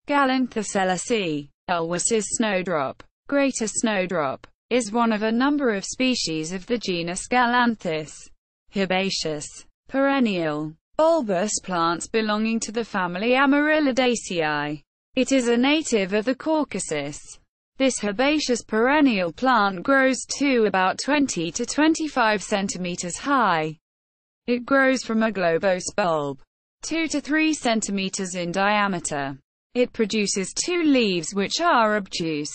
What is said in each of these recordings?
Galanthus elwesii, Elwes's snowdrop, greater snowdrop, is one of a number of species of the genus Galanthus. Herbaceous, perennial, bulbous plants belonging to the family Amaryllidaceae. It is a native of the Caucasus. This herbaceous perennial plant grows to about 20 to 25 centimeters high. It grows from a globose bulb, 2 to 3 centimeters in diameter. It produces two leaves which are obtuse,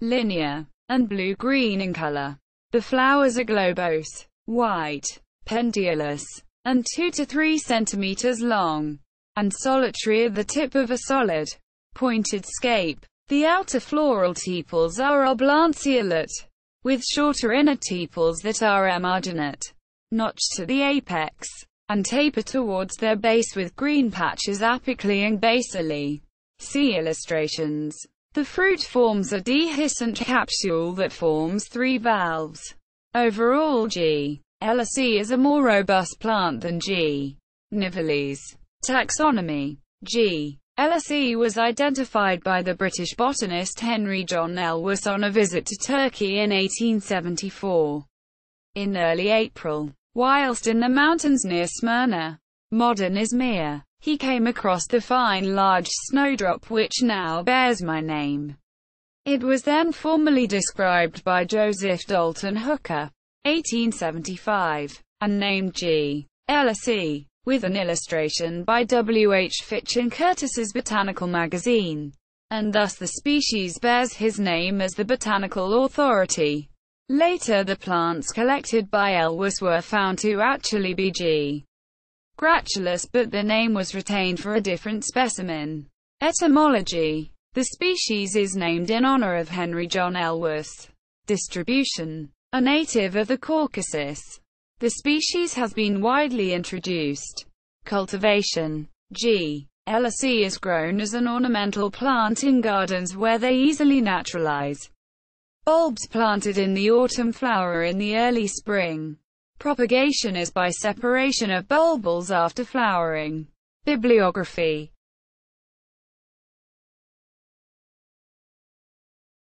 linear, and blue-green in color. The flowers are globose, white, pendulous, and 2 to 3 centimeters long, and solitary at the tip of a solid, pointed scape. The outer floral tepals are oblanceolate, with shorter inner tepals that are emarginate, notched to the apex, and taper towards their base with green patches apically and basally. See illustrations. The fruit forms a dehiscent capsule that forms 3 valves. Overall, G. elwesii is a more robust plant than G. nivalis. Taxonomy. G. elwesii was identified by the British botanist Henry John Elwes on a visit to Turkey in 1874. In early April, whilst in the mountains near Smyrna, modern Izmir, he came across the fine large snowdrop which now bears my name. It was then formally described by Joseph Dalton Hooker, 1875, and named G. elwesii, with an illustration by W. H. Fitch in Curtis's Botanical Magazine, and thus the species bears his name as the botanical authority. Later the plants collected by Elwes were found to actually be G. gratulus, but the name was retained for a different specimen. Etymology. The species is named in honor of Henry John Elwes. Distribution. A native of the Caucasus. The species has been widely introduced. Cultivation. G. elwesii is grown as an ornamental plant in gardens where they easily naturalize. Bulbs planted in the autumn, flower in the early spring. Propagation is by separation of bulbils after flowering. Bibliography.